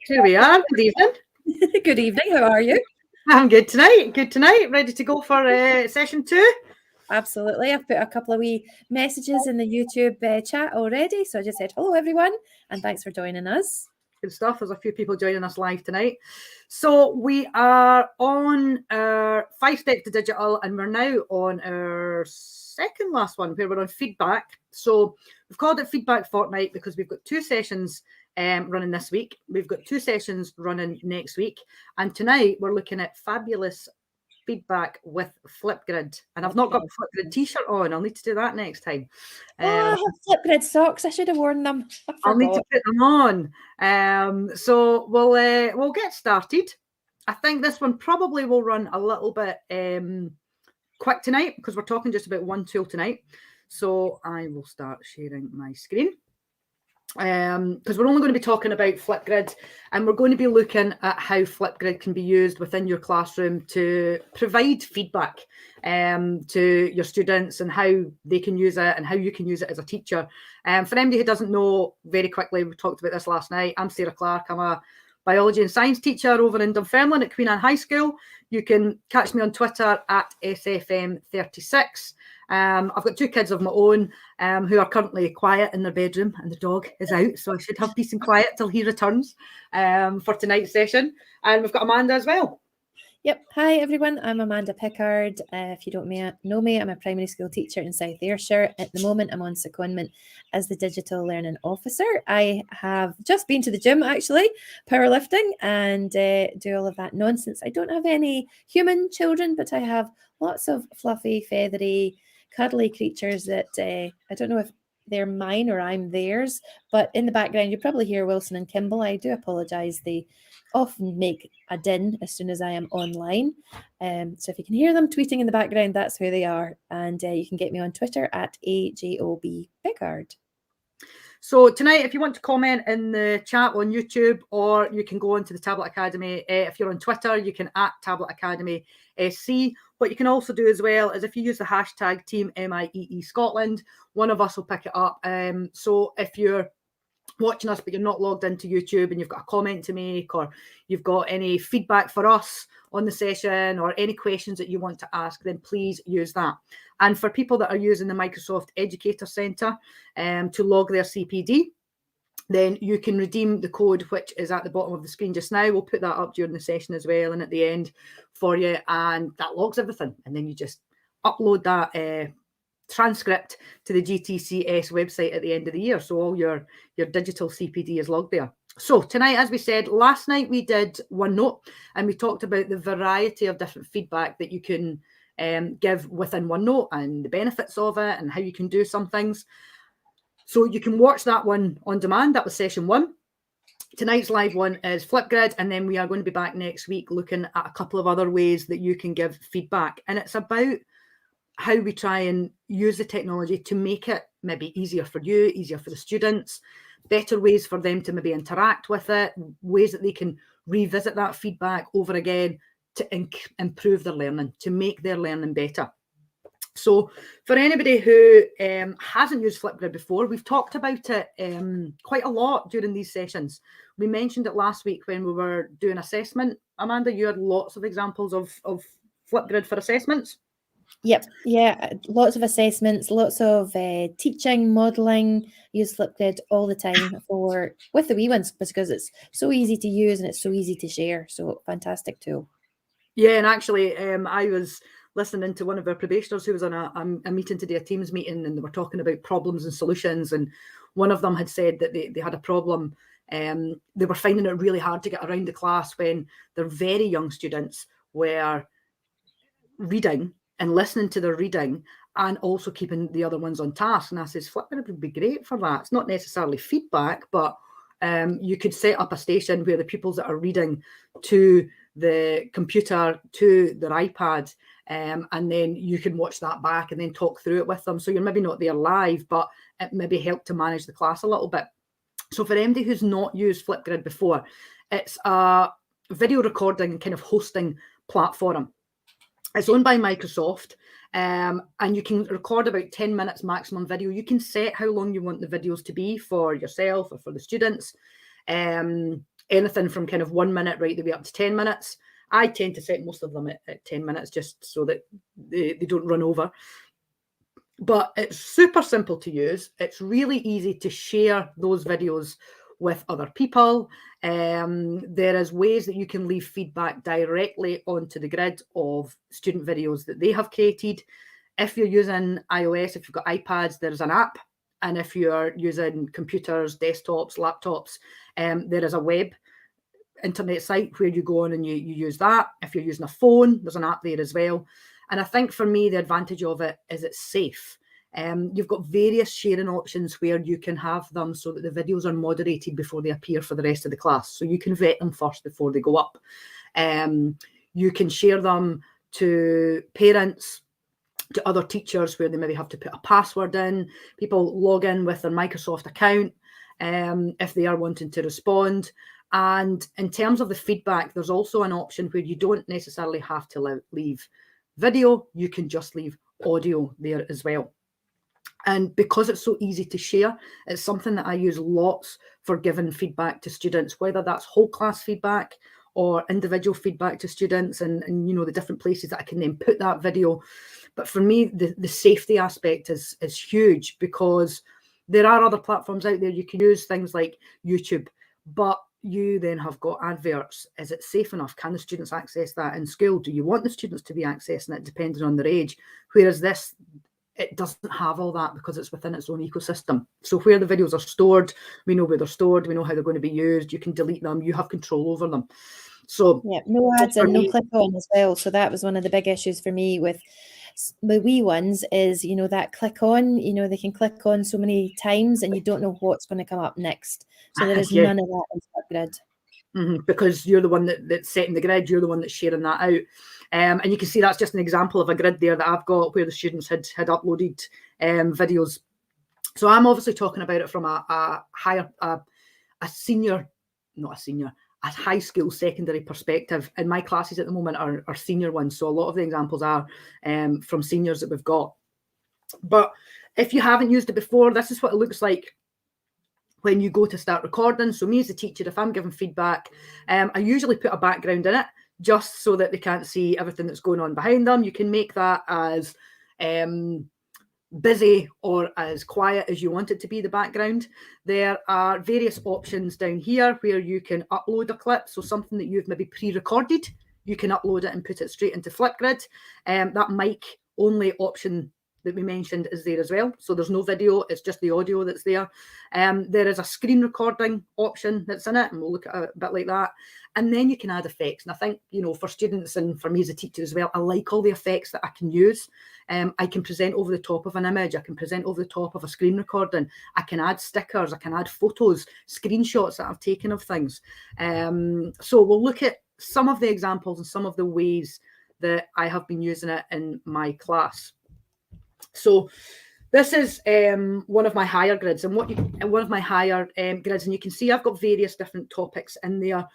Here we are. Good evening. Good evening. How are you? I'm good tonight. Good tonight. Ready to go for session 2? Absolutely. I've put a couple of wee messages in the YouTube chat already. So I just said, hello, everyone, and thanks for joining us. Good stuff. There's a few people joining us live tonight. So we are on our 5 steps to digital, and we're now on our second last one where we're on feedback. So we've called it Feedback Fortnight because we've got 2 sessions running this week. We've got 2 sessions running next week. And tonight we're looking at fabulous feedback with Flipgrid. And I've not got a Flipgrid t-shirt on. I'll need to do that next time. I have Flipgrid socks. I should have worn them. I'll need to put them on. So we'll get started. I think this one probably will run a little bit quick tonight because we're talking just about one tool tonight. So I will start sharing my screen. Because we're only going to be talking about Flipgrid, and we're going to be looking at how Flipgrid can be used within your classroom to provide feedback to your students and how they can use it and how you can use it as a teacher. For anybody who doesn't know, very quickly, we talked about this last night. I'm Sarah Clark. I'm a biology and science teacher over in Dunfermline at Queen Anne High School. You can catch me on Twitter at SFM36. I've got 2 kids of my own who are currently quiet in their bedroom, and the dog is out, so I should have peace and quiet till he returns for tonight's session. And we've got Amanda as well. Yep. Hi, everyone. I'm Amanda Pickard. If you don't know me, I'm a primary school teacher in South Ayrshire. At the moment, I'm on secondment as the Digital Learning Officer. I have just been to the gym, actually, powerlifting, and do all of that nonsense. I don't have any human children, but I have lots of fluffy, feathery, cuddly creatures that I don't know if they're mine or I'm theirs, but in the background you probably hear Wilson and Kimball. I do apologize. They often make a din as soon as I am online. So if you can hear them tweeting in the background, that's who they are. And you can get me on Twitter at AJOBPickard. So tonight, if you want to comment in the chat on YouTube, or you can go onto the Tablet Academy. If you're on Twitter, you can at Tablet Academy SC. What you can also do as well is if you use the hashtag Team MIEE Scotland, one of us will pick it up. So if you're watching us but you're not logged into YouTube and you've got a comment to make, or you've got any feedback for us on the session, or any questions that you want to ask, then please use that. And for people that are using the Microsoft Educator Centre to log their CPD, then you can redeem the code, which is at the bottom of the screen just now. We'll put that up during the session as well and at the end for you, and that logs everything. And then you just upload that transcript to the GTCS website at the end of the year. So all your digital CPD is logged there. So tonight, as we said, last night we did OneNote, and we talked about the variety of different feedback that you can give within OneNote and the benefits of it and how you can do some things. So you can watch that one on demand. That was session 1. Tonight's live one is Flipgrid, and then we are going to be back next week looking at a couple of other ways that you can give feedback. And it's about how we try and use the technology to make it maybe easier for you, easier for the students, better ways for them to maybe interact with it, ways that they can revisit that feedback over again to improve their learning, to make their learning better. So for anybody who hasn't used Flipgrid before, we've talked about it quite a lot during these sessions. We mentioned it last week when we were doing assessment. Amanda, you had lots of examples of Flipgrid for assessments. Yep. Yeah. Lots of assessments, lots of teaching, modelling. Use Flipgrid all the time with the wee ones because it's so easy to use and it's so easy to share. So fantastic tool. Yeah, and actually, I was listening to one of our probationers who was on a meeting today, a Teams meeting, and they were talking about problems and solutions. And one of them had said that they had a problem. They were finding it really hard to get around the class when their very young students were reading and listening to their reading and also keeping the other ones on task. And I says, Flipgrid would be great for that. It's not necessarily feedback, but you could set up a station where the pupils that are reading to the computer, to their iPad, and then you can watch that back and then talk through it with them. So you're maybe not there live, but it maybe helped to manage the class a little bit. So for anybody who's not used Flipgrid before, it's a video recording and kind of hosting platform. It's owned by Microsoft, and you can record about 10 minutes maximum video. You can set how long you want the videos to be for yourself or for the students. anything from kind of 1 minute right the way up to 10 minutes. I tend to set most of them at 10 minutes just so that they don't run over. But it's super simple to use. It's really easy to share those videos with other people. There is ways that you can leave feedback directly onto the grid of student videos that they have created. If you're using iOS, if you've got iPads, there's an app. And if you're using computers, desktops, laptops, there is a web internet site where you go on and you use that. If you're using a phone, there's an app there as well. And I think for me, the advantage of it is it's safe. You've got various sharing options where you can have them so that the videos are moderated before they appear for the rest of the class. So you can vet them first before they go up. You can share them to parents, to other teachers where they maybe have to put a password in. People log in with their Microsoft account if they are wanting to respond. And in terms of the feedback, there's also an option where you don't necessarily have to leave video, you can just leave audio there as well. And because it's so easy to share, it's something that I use lots for giving feedback to students, whether that's whole class feedback or individual feedback to students and you know, the different places that I can then put that video. But for me, the safety aspect is huge, because there are other platforms out there. You can use things like YouTube, but you then have got adverts. Is it safe enough? Can the students access that in school? Do you want the students to be accessing it depending on their age? Whereas this, it doesn't have all that because it's within its own ecosystem. So where the videos are stored, we know where they're stored, we know how they're going to be used, you can delete them, you have control over them. So yeah, no ads and no click on as well. So that was one of the big issues for me with the wee ones is, you know, that click on, you know, they can click on so many times and you don't know what's going to come up next. So there is none of that in Flipgrid. Because you're the one that's setting the grid, you're the one that's sharing that out. And you can see that's just an example of a grid there that I've got where the students had uploaded videos. So I'm obviously talking about it from a high school secondary perspective. And my classes at the moment are senior ones. So a lot of the examples are from seniors that we've got. But if you haven't used it before, this is what it looks like when you go to start recording. So me as a teacher, if I'm giving feedback, I usually put a background in it just so that they can't see everything that's going on behind them. You can make that as busy or as quiet as you want it to be, the background. There are various options down here where you can upload a clip. So something that you've maybe pre-recorded, you can upload it and put it straight into Flipgrid. That mic only option that we mentioned is there as well. So there's no video, it's just the audio that's there. There is a screen recording option that's in it, and we'll look at it a bit like that. And then you can add effects. And I think, you know, for students and for me as a teacher as well, I like all the effects that I can use. I can present over the top of an image, I can present over the top of a screen recording, I can add stickers, I can add photos, screenshots that I've taken of things. So we'll look at some of the examples and some of the ways that I have been using it in my class. So this is one of my higher grids, and one of my higher grids, and you can see I've got various different topics in there.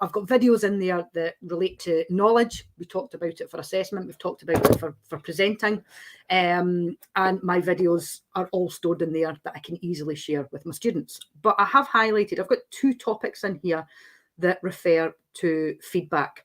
I've got videos in there that relate to knowledge. We talked about it for assessment. We've talked about it for presenting, and my videos are all stored in there that I can easily share with my students. But I have highlighted, I've got 2 topics in here that refer to feedback.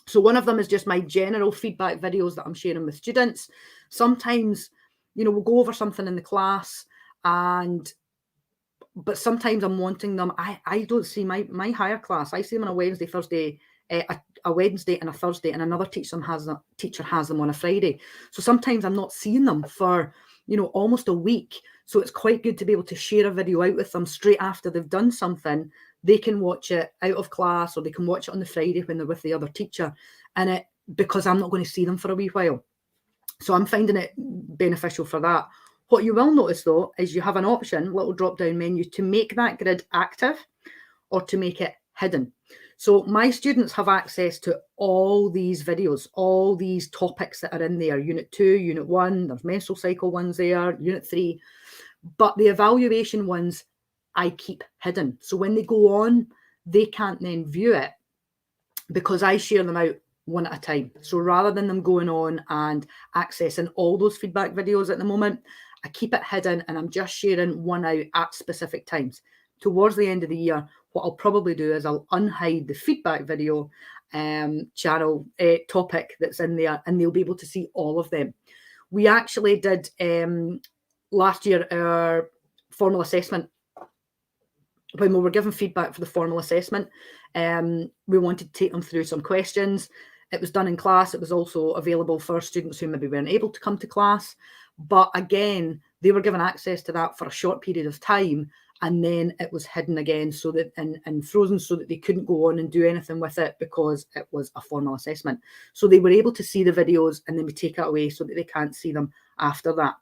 So one of them is just my general feedback videos that I'm sharing with students. Sometimes, you know, we'll go over something in the class, but sometimes I'm wanting them. I don't see my higher class. I see them on a Wednesday, Thursday, a Wednesday and a Thursday, and another teacher has them on a Friday. So sometimes I'm not seeing them for, you know, almost a week. So it's quite good to be able to share a video out with them straight after they've done something. They can watch it out of class, or they can watch it on the Friday when they're with the other teacher, and because I'm not going to see them for a wee while. So I'm finding it beneficial for that. What you will notice though is you have an option, little drop down menu, to make that grid active or to make it hidden. So my students have access to all these videos, all these topics that are in there, Unit 2, Unit 1, there's menstrual cycle ones there, Unit 3, but the evaluation ones I keep hidden. So when they go on, they can't then view it because I share them out one at a time. So rather than them going on and accessing all those feedback videos at the moment, I keep it hidden and I'm just sharing one out at specific times. towards the end of the year, what I'll probably do is I'll unhide the feedback video channel topic that's in there, and they'll be able to see all of them. We actually did last year our formal assessment. When we were given feedback for the formal assessment, we wanted to take them through some questions. It was done in class. It was also available for students who maybe weren't able to come to class. But again, they were given access to that for a short period of time, and then it was hidden again, so that and frozen, so that they couldn't go on and do anything with it because it was a formal assessment. So they were able to see the videos, and then we take it away so that they can't see them after that.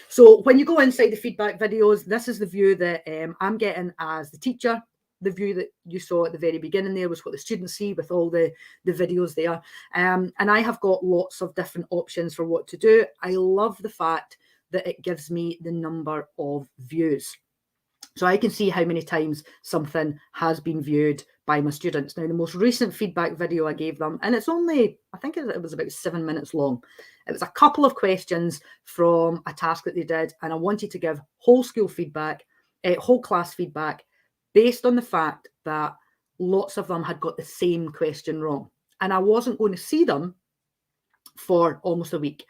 So when you go inside the feedback videos, this is the view that I'm getting as the teacher. The view that you saw at the very beginning there was what the students see with all the videos there. And I have got lots of different options for what to do. I love the fact that it gives me the number of views. So I can see how many times something has been viewed by my students. Now, the most recent feedback video I gave them, and it's only, I think it was about 7 minutes long. It was a couple of questions from a task that they did, and I wanted to give whole school feedback, whole class feedback, based on the fact that lots of them had got the same question wrong. And I wasn't going to see them for almost a week.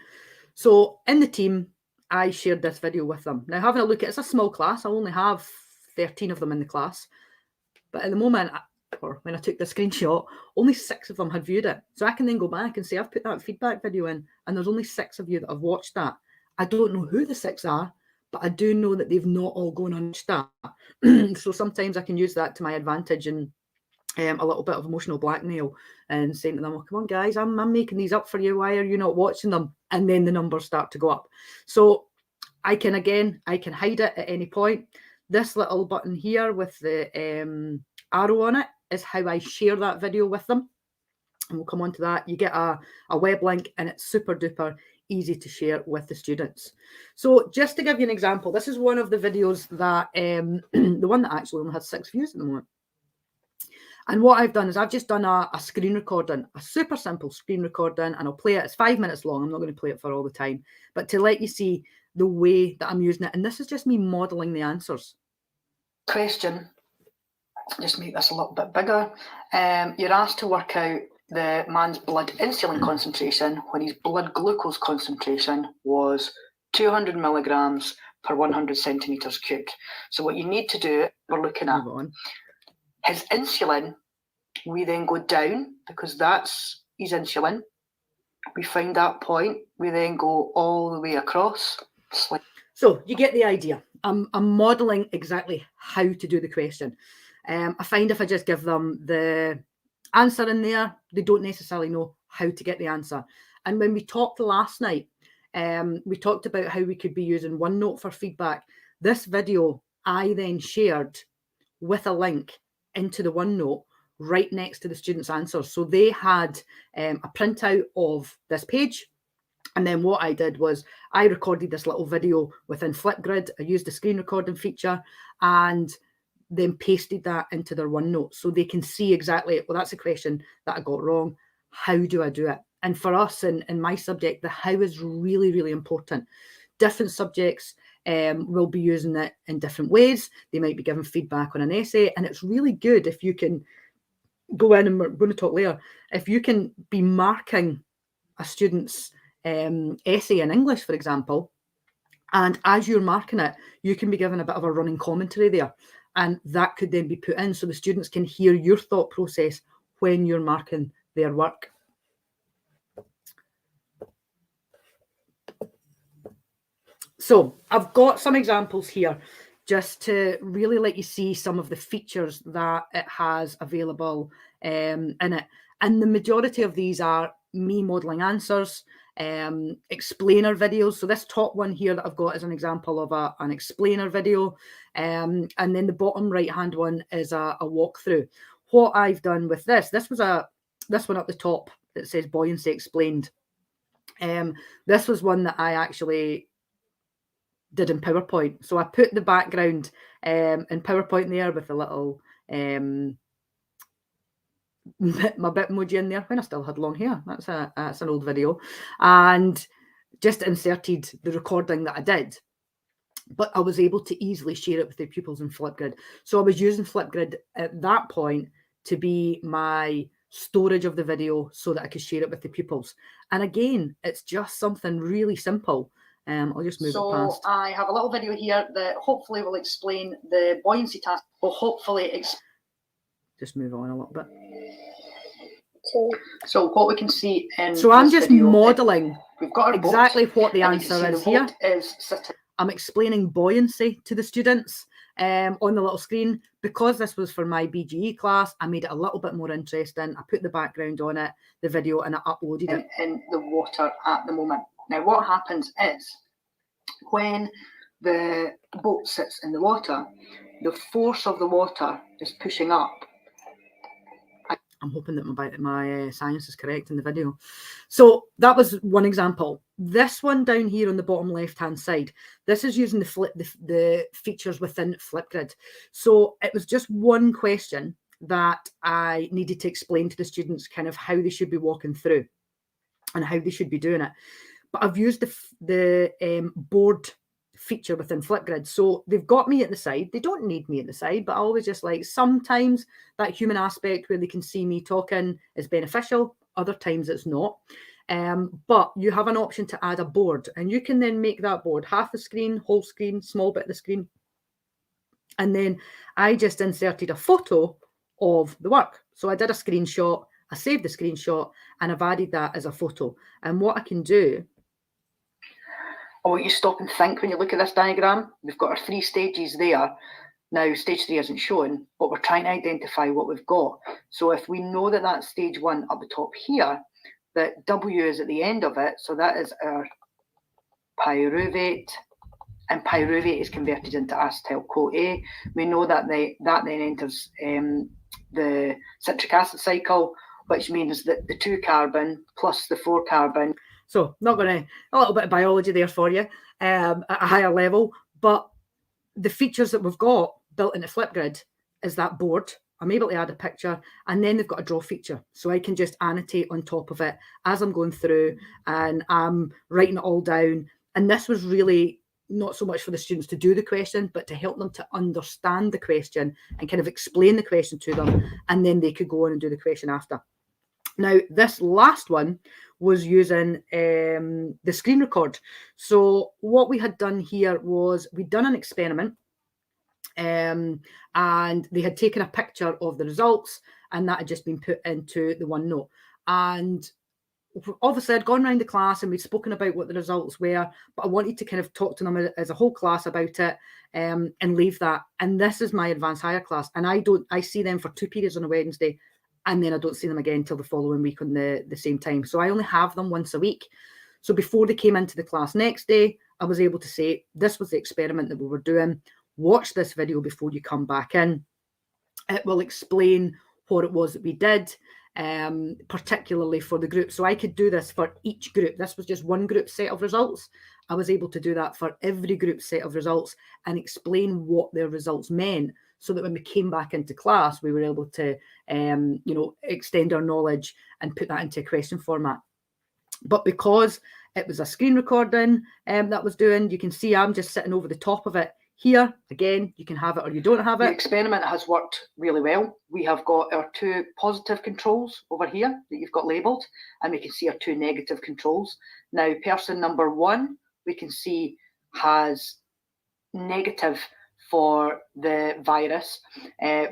So in the team, I shared this video with them. Now, having a look at it's a small class. I only have 13 of them in the class. But at the moment, or when I took the screenshot, only 6 of them had viewed it. So I can then go back and say, I've put that feedback video in, and there's only 6 of you that have watched that. I don't know who the 6 are, but I do know that they've not all gone and watched that. So sometimes I can use that to my advantage, and a little bit of emotional blackmail, and saying to them, well, come on guys, I'm making these up for you, why are you not watching them? And then the numbers start to go up. So I can hide it at any point. This little button here with the arrow on it is how I share that video with them, and we'll come on to that. You get a web link, and it's super duper easy to share with the students. So just to give you an example, this is one of the videos that the one that actually only has 6 views at the moment. And what I've done is I've just done a screen recording, a super simple screen recording, and I'll play it. It's 5 minutes long. I'm not going to play it for all the time, but to let you see the way that I'm using it. And this is just me modeling the answers. Question, just make this a little bit bigger. You're asked to work out the man's blood insulin concentration when his blood glucose concentration was 200 milligrams per 100 centimeters cubed. So what you need to do, we're looking at his insulin. We then go down because that's his insulin. We find that point. We then go all the way across. So you get the idea. I'm modeling exactly how to do the question. I find if I just give them the answer in there, they don't necessarily know how to get the answer. And when we talked last night, we talked about how we could be using OneNote for feedback. This video I then shared with a link into the OneNote right next to the students' answers. So they had a printout of this page. And then what I did was I recorded this little video within Flipgrid. I used the screen recording feature and then pasted that into their OneNote so they can see exactly, well, that's a question that I got wrong. How do I do it? And for us in my subject, the how is really, really important. Different subjects will be using it in different ways. They might be giving feedback on an essay, and it's really good if you can go in, and we're going to talk later, if you can be marking a student's essay in English, for example, and as you're marking it, you can be given a bit of a running commentary there, and that could then be put in so the students can hear your thought process when you're marking their work. So I've got some examples here just to really let you see some of the features that it has available in it. And the majority of these are me modeling answers, explainer videos. So this top one here that I've got is an example of an explainer video. And then the bottom right-hand one is a walkthrough. What I've done with this was this one up the top that says buoyancy explained. This was one that I actually did in PowerPoint. So I put the background in PowerPoint there with a little my bit emoji in there when I still had long hair. That's an old video, and just inserted the recording that I did. but I was able to easily share it with the pupils in Flipgrid. So I was using Flipgrid at that point to be my storage of the video so that I could share it with the pupils. And again, it's just something really simple. I'll just move it past. So I have a little video here that hopefully will explain the buoyancy task, will hopefully just move on a little bit. So what we can see in so I'm just modelling we've got exactly what the answer is here. Sitting. I'm explaining buoyancy to the students on the little screen. Because this was for my BGE class, I made it a little bit more interesting. I put the background on it, the video, and I uploaded it. In the water at the moment. Now what happens is, when the boat sits in the water, the force of the water is pushing up. I'm hoping that my science is correct in the video. So that was one example. This one down here on the bottom left-hand side, this is using the features within Flipgrid. So it was just one question that I needed to explain to the students kind of how they should be walking through and how they should be doing it. But I've used the board feature within Flipgrid. So they've got me at the side. They don't need me at the side, but I always just like, sometimes that human aspect where they can see me talking is beneficial. Other times it's not. But you have an option to add a board, and you can then make that board half the screen, whole screen, small bit of the screen. And then I just inserted a photo of the work. So I did a screenshot, I saved the screenshot, and I've added that as a photo. And what I can do, I want you to stop and think when you look at this diagram. We've got our 3 stages there. Now, stage 3 isn't shown, but we're trying to identify what we've got. So if we know that that's stage 1 up the top here, that W is at the end of it, so that is our pyruvate, and pyruvate is converted into acetyl-CoA. We know that that then enters the citric acid cycle, which means that the 2 carbon plus the 4 carbon. So not going to, a little bit of biology there for you at a higher level, but the features that we've got built into Flipgrid is that board. I'm able to add a picture, and then they've got a draw feature. So I can just annotate on top of it as I'm going through, and I'm writing it all down. And this was really not so much for the students to do the question, but to help them to understand the question and kind of explain the question to them, and then they could go on and do the question after. Now, this last one was using the screen record. So what we had done here was we'd done an experiment, and they had taken a picture of the results, and that had just been put into the OneNote. And obviously I'd gone around the class and we'd spoken about what the results were, but I wanted to kind of talk to them as a whole class about it, and leave that. And this is my advanced higher class, and I see them for 2 periods on a Wednesday, and then I don't see them again until the following week on the same time. So I only have them once a week. So before they came into the class next day, I was able to say, this was the experiment that we were doing. Watch this video before you come back in. It will explain what it was that we did, particularly for the group. So I could do this for each group. This was just one group set of results. I was able to do that for every group set of results and explain what their results meant, so that when we came back into class, we were able to, extend our knowledge and put that into a question format. But because it was a screen recording that was doing, you can see I'm just sitting over the top of it here. Again, you can have it or you don't have it. The experiment has worked really well. We have got our 2 positive controls over here that you've got labelled, and we can see our 2 negative controls. Now, person number 1, we can see has negative for the virus,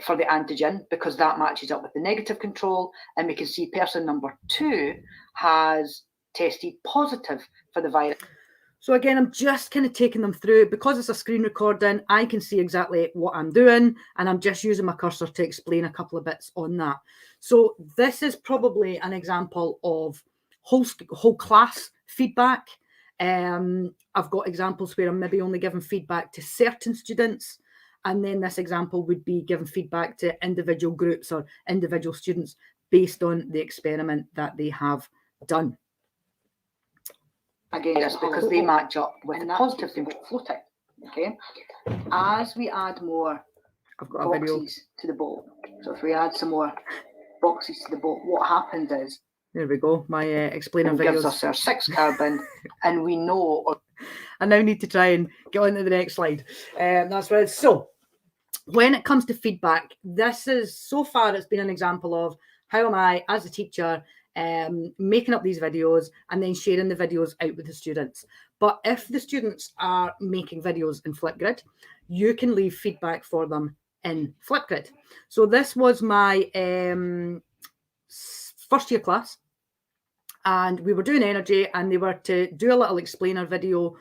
for the antigen, because that matches up with the negative control. And we can see person number 2 has tested positive for the virus. So again, I'm just kind of taking them through. Because it's a screen recording, I can see exactly what I'm doing, and I'm just using my cursor to explain a couple of bits on that. So this is probably an example of whole class feedback. I've got examples where I'm maybe only giving feedback to certain students, and then this example would be giving feedback to individual groups or individual students based on the experiment that they have done. Again, that's because they match up with the positive floating. Okay. As we add more boxes to the boat, so if we add some more boxes to the boat, what happens is, there we go. My explainer video gives us our 6 carbon, and we know I now need to try and get on to the next slide. That's where it's so. When it comes to feedback, this is so far it's been an example of how am I as a teacher making up these videos and then sharing the videos out with the students. But if the students are making videos in Flipgrid, you can leave feedback for them in Flipgrid. So this was my first year class, and we were doing energy, and they were to do a little explainer video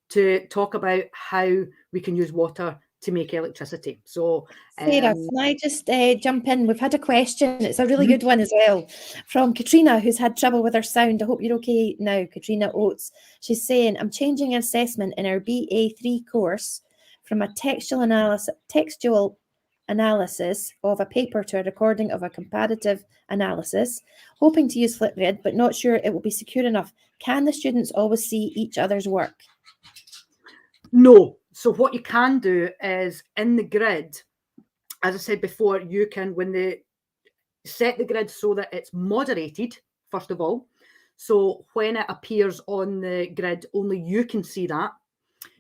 to talk about how we can use water to make electricity. So Sarah, can I just jump in? We've had a question. It's a really good one as well from Katrina, who's had trouble with her sound. I hope you're okay now, Katrina Oates. She's saying, I'm changing assessment in our BA3 course from a textual analysis of a paper to a recording of a comparative analysis, hoping to use Flipgrid, but not sure it will be secure enough. Can the students always see each other's work? No. So what you can do is in the grid, as I said before, you can, when they set the grid so that it's moderated, first of all. So when it appears on the grid, only you can see that.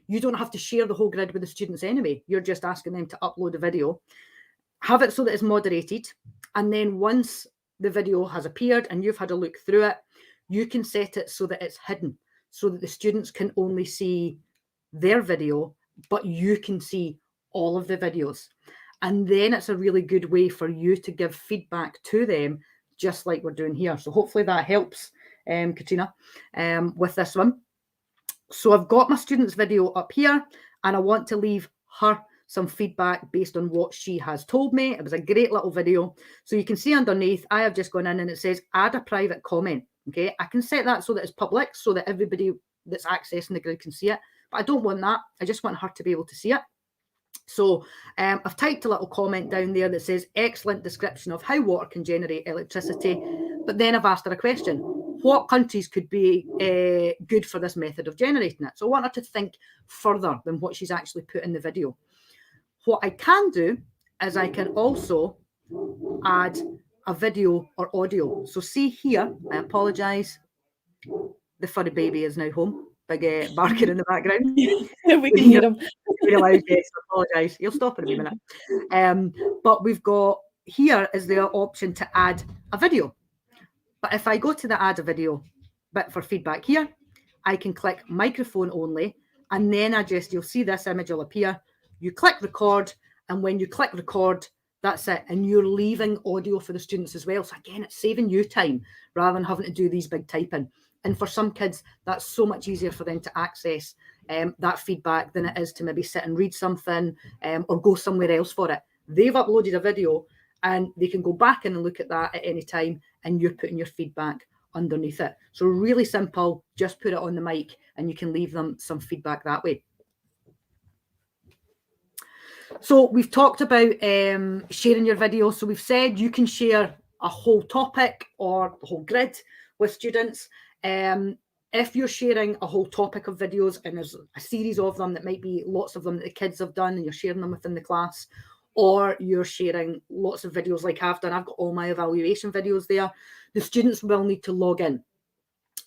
You don't have to share the whole grid with the students anyway. You're just asking them to upload a video. Have it so that it's moderated. And then once the video has appeared and you've had a look through it, you can set it so that it's hidden, so that the students can only see their video, but you can see all of the videos. And then it's a really good way for you to give feedback to them, just like we're doing here. So hopefully that helps, Katrina, with this one. So I've got my student's video up here, and I want to leave her some feedback based on what she has told me. It was a great little video. So you can see underneath, I have just gone in and it says, add a private comment. Okay, I can set that so that it's public, so that everybody that's accessing the grid can see it. But I don't want that. I just want her to be able to see it. So I've typed a little comment down there that says, excellent description of how water can generate electricity. But then I've asked her a question. What countries could be good for this method of generating it? So I want her to think further than what she's actually put in the video. What I can do is I can also add a video or audio. So see here, I apologise. The furry baby is now home. Big barking in the background. We can hear him. Realize, yes, I apologise. He'll stop in a minute. But we've got here is the option to add a video. But if I go to the add a video bit for feedback here, I can click microphone only, and then you'll see this image will appear. You click record, and when you click record, that's it. And you're leaving audio for the students as well. So again, it's saving you time rather than having to do these big typing. And for some kids, that's so much easier for them to access that feedback than it is to maybe sit and read something or go somewhere else for it. They've uploaded a video and they can go back in and look at that at any time, and you're putting your feedback underneath it. So really simple, just put it on the mic and you can leave them some feedback that way. So we've talked about sharing your video. So we've said you can share a whole topic or the whole grid with students. If you're sharing a whole topic of videos and there's a series of them, that might be lots of them that the kids have done and you're sharing them within the class, or you're sharing lots of videos like I've done, I've got all my evaluation videos there, the students will need to log in.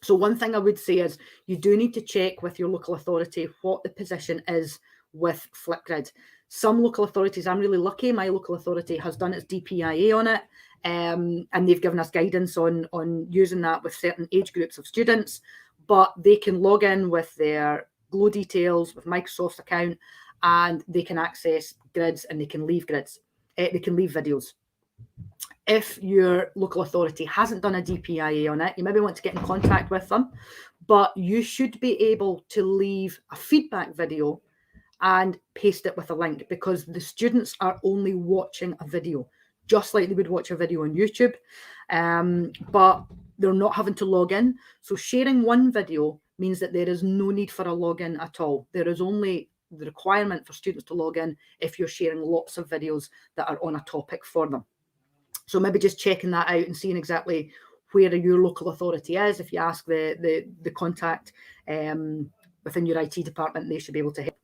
So one thing I would say is you do need to check with your local authority what the position is with Flipgrid. Some local authorities, I'm really lucky, my local authority has done its DPIA on it, and they've given us guidance on using that with certain age groups of students, but they can log in with their Glow details, with Microsoft's account, and they can access grids and they can leave grids. They can leave videos. If your local authority hasn't done a DPIA on it, you maybe want to get in contact with them, but you should be able to leave a feedback video and paste it with a link, because the students are only watching a video, just like they would watch a video on YouTube, but they're not having to log in. So sharing one video means that there is no need for a login at all. There is only the requirement for students to log in if you're sharing lots of videos that are on a topic for them. So maybe just checking that out and seeing exactly where your local authority is. If you ask the contact within your IT department, they should be able to help.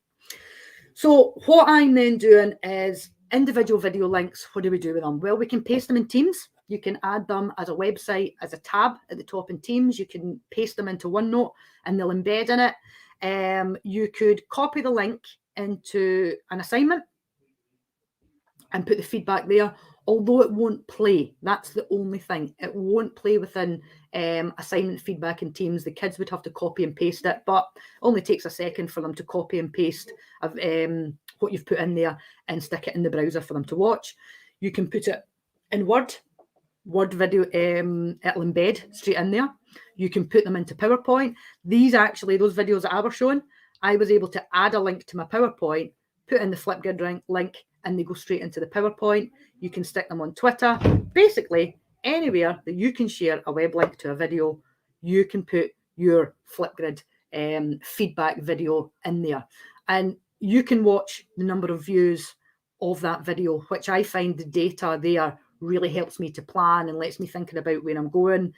So what I'm then doing is individual video links. What do we do with them? Well, we can paste them in Teams. You can add them as a website, as a tab at the top in Teams. You can paste them into OneNote and they'll embed in it. You could copy the link into an assignment and put the feedback there, although it won't play. That's the only thing. It won't play within assignment feedback in Teams. The kids would have to copy and paste it, but it only takes a second for them to copy and paste what you've put in there and stick it in the browser for them to watch. You can put it in Word video, it'll embed straight in there. You can put them into PowerPoint. These actually, those videos that I was showing, I was able to add a link to my PowerPoint, put in the Flipgrid link, and they go straight into the PowerPoint. You can stick them on Twitter. Basically, anywhere that you can share a web link to a video, you can put your Flipgrid feedback video in there. And you can watch the number of views of that video, which I find the data there really helps me to plan and lets me thinking about where I'm going,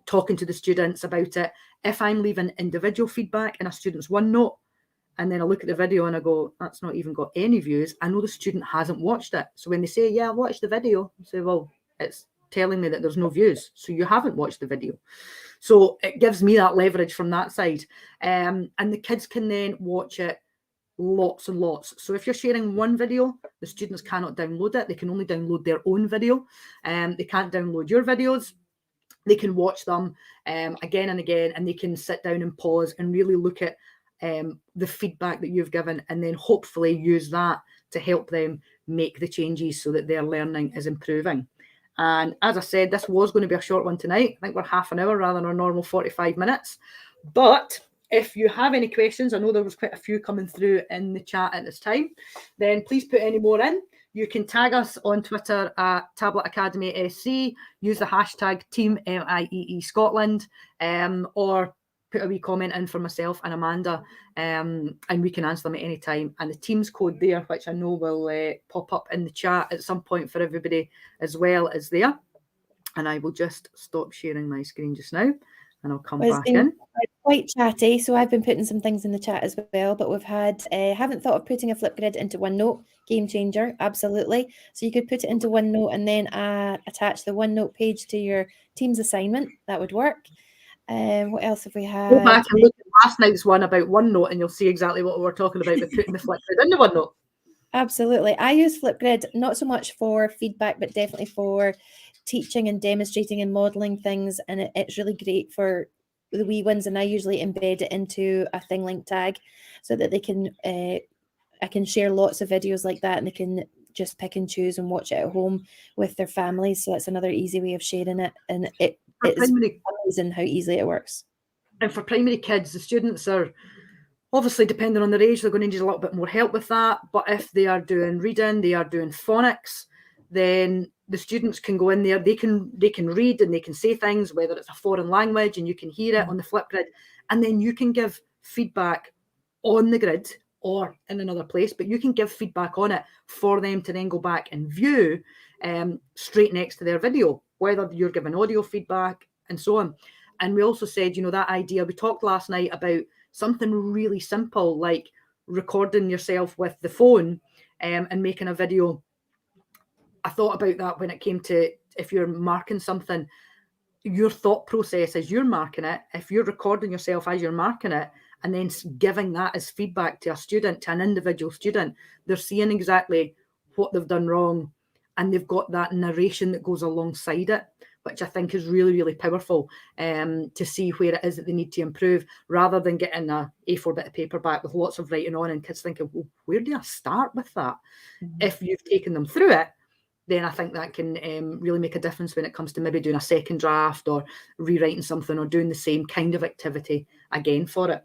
talking to the students about it. If I'm leaving individual feedback in a student's OneNote, and then I look at the video and I go, that's not even got any views, I know the student hasn't watched it. So when they say, yeah, I watched the video, I say, well, it's telling me that there's no views. So you haven't watched the video. So it gives me that leverage from that side. And the kids can then watch it lots and lots. So if you're sharing one video, the students cannot download it. They can only download their own video. They can't download your videos. They can watch them again and again, and they can sit down and pause and really look at the feedback that you've given, and then hopefully use that to help them make the changes so that their learning is improving. And as I said, this was going to be a short one tonight. I think we're half an hour rather than our normal 45 minutes. But if you have any questions, I know there was quite a few coming through in the chat at this time, then please put any more in. You can tag us on Twitter at Tablet Academy SC, use the hashtag Team MIEE Scotland, or put a wee comment in for myself and Amanda, and we can answer them at any time. And the Teams code there, which I know will pop up in the chat at some point for everybody as well, is there. And I will just stop sharing my screen just now, and I'll come back in. Quite chatty, so I've been putting some things in the chat as well, but we've had, haven't thought of putting a Flipgrid into OneNote. Game changer, absolutely. So you could put it into OneNote and then attach the OneNote page to your Teams assignment. That would work. What else have we had? Go back and look at last night's one about OneNote and you'll see exactly what we were talking about with putting the Flipgrid into OneNote. Absolutely. I use Flipgrid not so much for feedback, but definitely for teaching and demonstrating and modelling things. And it's really great for the wee ones. And I usually embed it into a thing link tag so that they can, I can share lots of videos like that, and they can just pick and choose and watch it at home with their families. So that's another easy way of sharing it. And it's amazing how easily it works. And for primary kids, the students are obviously, depending on their age, they're going to need a little bit more help with that. But if they are doing reading, they are doing phonics, then the students can go in there, they can read and they can say things, whether it's a foreign language, and you can hear it on the Flipgrid, and then you can give feedback on the grid or in another place, but you can give feedback on it for them to then go back and view straight next to their video, whether you're giving audio feedback and so on. And we also said, you know, that idea, we talked last night about something really simple like recording yourself with the phone and making a video. I thought about that when it came to, if you're marking something, your thought process as you're marking it, if you're recording yourself as you're marking it, and then giving that as feedback to a student, to an individual student, they're seeing exactly what they've done wrong, and they've got that narration that goes alongside it, which I think is really, really powerful to see where it is that they need to improve, rather than getting a A4 bit of paper back with lots of writing on and kids thinking, well, where do I start with that? Mm-hmm. If you've taken them through it, then I think that can really make a difference when it comes to maybe doing a second draft or rewriting something or doing the same kind of activity again for it.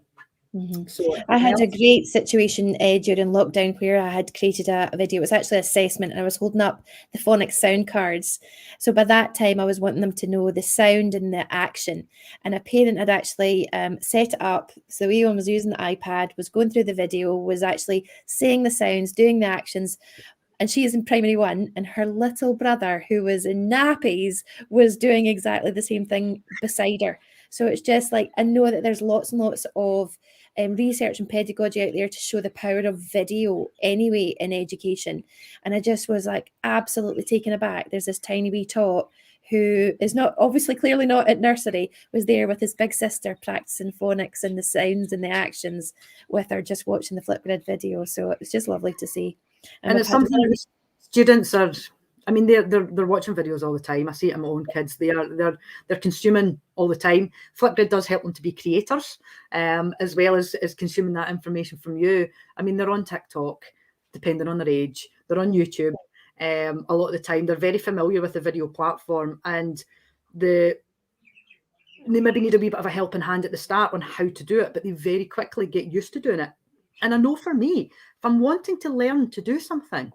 Mm-hmm. So I had a great situation during lockdown where I had created a video. It was actually an assessment, and I was holding up the phonics sound cards. So by that time, I was wanting them to know the sound and the action. And a parent had actually set it up. So the wee one was using the iPad, was going through the video, was actually saying the sounds, doing the actions. And she is in primary 1, and her little brother, who was in nappies, was doing exactly the same thing beside her. So it's just like, I know that there's lots and lots of research and pedagogy out there to show the power of video anyway in education. And I just was like absolutely taken aback. There's this tiny wee tot who is clearly not at nursery, was there with his big sister practicing phonics and the sounds and the actions with her, just watching the Flipgrid video. So it was just lovely to see. And it's something that students are, I mean, they're watching videos all the time. I see it in my own kids. They're consuming all the time. Flipgrid does help them to be creators, as well as consuming that information from you. I mean, they're on TikTok, depending on their age. They're on YouTube. A lot of the time. They're very familiar with the video platform, and they maybe need a wee bit of a helping hand at the start on how to do it, but they very quickly get used to doing it. And I know for me, if I'm wanting to learn to do something,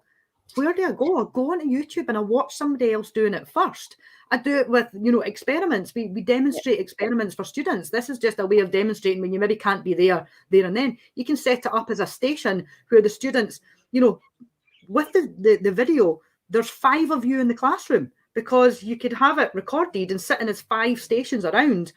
where do I go? I go onto YouTube and I watch somebody else doing it first. I do it with, experiments. We demonstrate experiments for students. This is just a way of demonstrating when you maybe can't be there and then. You can set it up as a station where the students, with the video, there's 5 of you in the classroom, because you could have it recorded and sitting as 5 stations around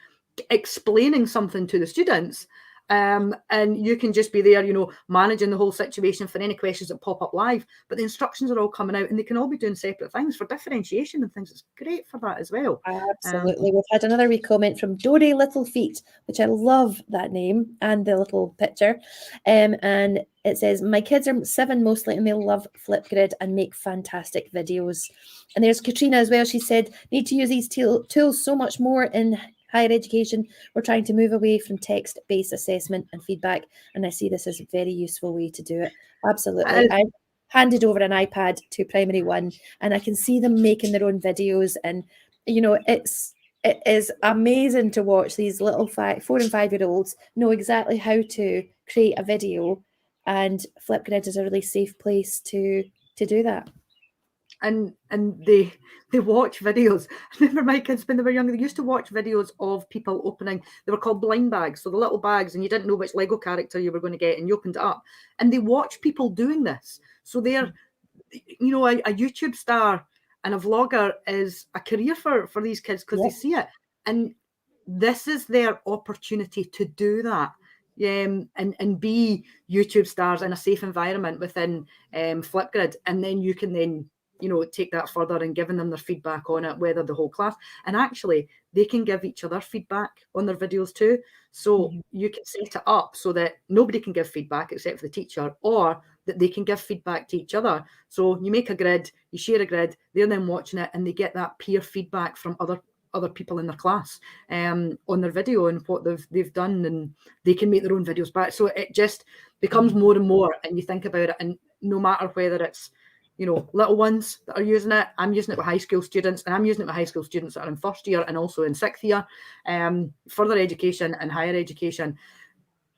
explaining something to the students. And you can just be there, managing the whole situation for any questions that pop up live. But the instructions are all coming out, and they can all be doing separate things for differentiation and things. It's great for that as well. Absolutely. We've had another wee comment from Dory Little Feet, which I love that name and the little picture. And it says, my kids are 7 mostly, and they love Flipgrid and make fantastic videos. And there's Katrina as well. She said, need to use these tools so much more in higher education. We're trying to move away from text-based assessment and feedback, and I see this as a very useful way to do it. Absolutely. I handed over an iPad to Primary 1, and I can see them making their own videos, and it is amazing to watch these little 4 and 5-year-olds know exactly how to create a video, and Flipgrid is a really safe place to do that. And they watch videos. I remember my kids when they were younger, they used to watch videos of people opening, they were called blind bags, so the little bags, and you didn't know which Lego character you were going to get, and you opened it up, and they watch people doing this. So they're, a YouTube star and a vlogger is a career for these kids, because they see it, and this is their opportunity to do that. And be YouTube stars in a safe environment within Flipgrid, and then you can then take that further and giving them their feedback on it, whether the whole class, and actually they can give each other feedback on their videos too. So you can set it up so that nobody can give feedback except for the teacher, or that they can give feedback to each other. So you make a grid, you share a grid, they're then watching it, and they get that peer feedback from other people in their class on their video and what they've done, and they can make their own videos back. So it just becomes more and more, and you think about it, and no matter whether it's little ones that are using it, I'm using it with high school students, and I'm using it with high school students that are in 1st year and also in 6th year, further education and higher education.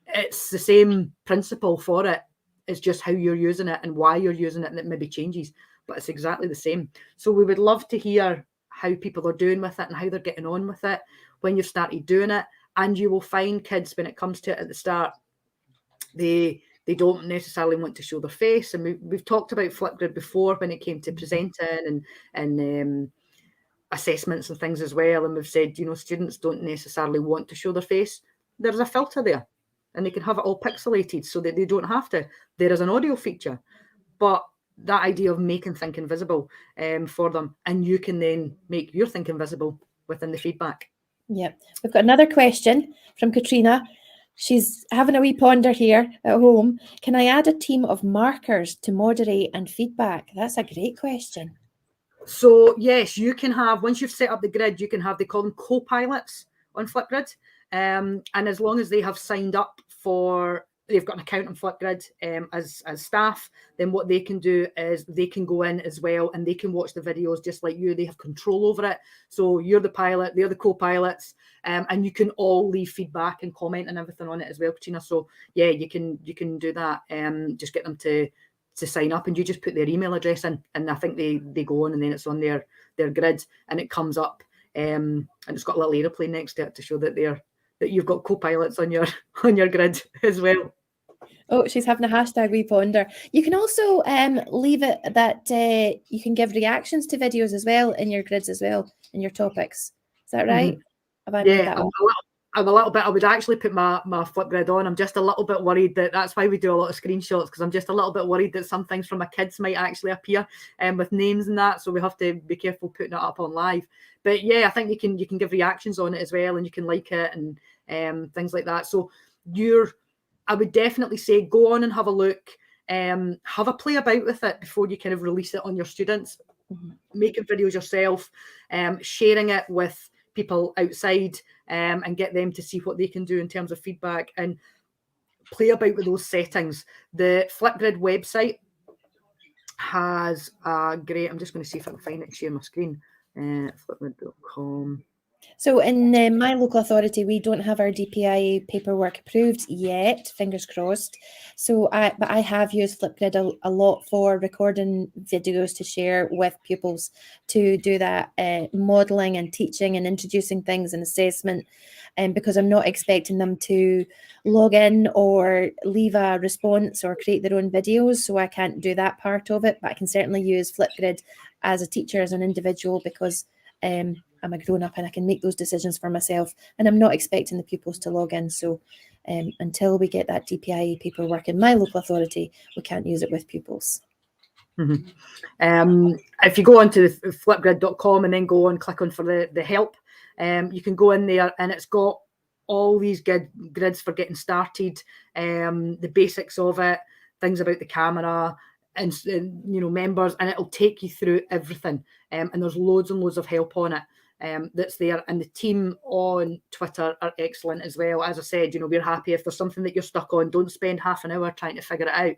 It's the same principle for it. It's just how you're using it and why you're using it, and it maybe changes, but it's exactly the same. So we would love to hear how people are doing with it and how they're getting on with it when you've started doing it. And you will find kids, when it comes to it at the start, they don't necessarily want to show their face. And we've talked about Flipgrid before when it came to presenting and assessments and things as well. And we've said, students don't necessarily want to show their face. There's a filter there, and they can have it all pixelated so that they don't have to. There is an audio feature, but that idea of making thinking visible for them, and you can then make your thinking visible within the feedback. Yeah, we've got another question from Katrina. She's having a wee ponder here at home. Can I add a team of markers to moderate and feedback? That's a great question. So yes, you can have, once you've set up the grid, you can have, they call them co-pilots on Flipgrid. And as long as they have signed up they've got an account on Flipgrid as staff, then what they can do is they can go in as well, and they can watch the videos just like you. They have control over it. So you're the pilot, they're the co-pilots, and you can all leave feedback and comment and everything on it as well, Katrina. So yeah, you can do that. Just get them to sign up, and you just put their email address in, and I think they go on, and then it's on their grid, and it comes up, and it's got a little aeroplane next to it to show that you've got co-pilots on your grid as well. Oh, she's having a hashtag wee ponder. You can also leave it that you can give reactions to videos as well in your grids as well, in your topics. Is that right? Have I made that up? I'm a little bit, I would actually put my Flipgrid on. I'm just a little bit worried that's why we do a lot of screenshots, because I'm just a little bit worried that some things from my kids might actually appear with names and that. So we have to be careful putting it up on live. But yeah, I think you can give reactions on it as well, and you can like it and things like that. So I would definitely say go on and have a look, have a play about with it before you kind of release it on your students. Making videos yourself, sharing it with people outside, and get them to see what they can do in terms of feedback, and play about with those settings. The Flipgrid website has a great, I'm just going to see if I can find it and share my screen, flipgrid.com. So in my local authority, we don't have our DPIA paperwork approved yet, fingers crossed. So but I have used Flipgrid a lot for recording videos to share with pupils to do that modelling and teaching and introducing things and assessment, because I'm not expecting them to log in or leave a response or create their own videos. So I can't do that part of it, but I can certainly use Flipgrid as a teacher, as an individual, because I'm a grown-up and I can make those decisions for myself, and I'm not expecting the pupils to log in. So until we get that DPIA paperwork in my local authority, we can't use it with pupils. If you go onto flipgrid.com and then go on, click on for the help, you can go in there and it's got all these grids for getting started, the basics of it, things about the camera, and members, and it'll take you through everything, and there's loads and loads of help on it that's there. And the team on Twitter are excellent as well. As I said, we're happy if there's something that you're stuck on, don't spend half an hour trying to figure it out.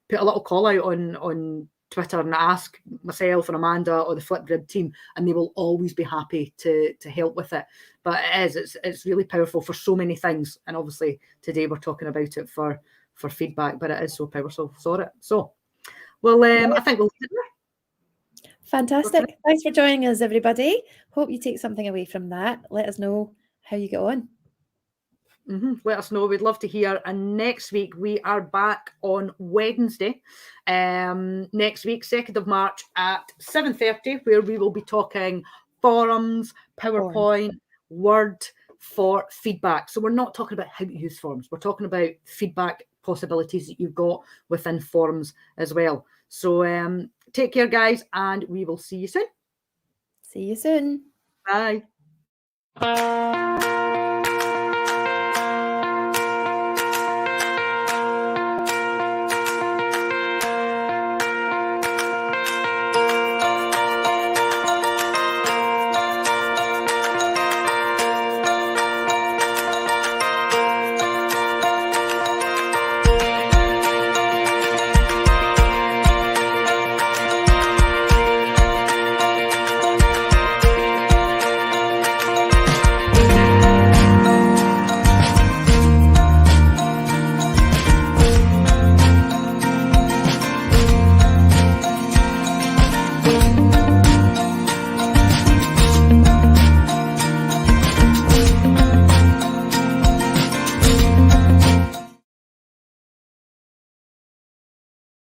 Put a little call out on Twitter and ask myself or Amanda or the Flipgrid team, and they will always be happy to help with it. But it's really powerful for so many things, and obviously today we're talking about it for feedback, but it is so powerful for it. So well, I think we'll leave it there. Fantastic. Thanks for joining us, everybody. Hope you take something away from that. Let us know how you get on. Let us know. We'd love to hear. And next week we are back on Wednesday. Next week, 2nd of March at 7:30, where we will be talking forums, PowerPoint, Word for feedback. So we're not talking about how to use forums. We're talking about feedback possibilities that you've got within forums as well. So take care, guys, and we will see you soon. See you soon. Bye.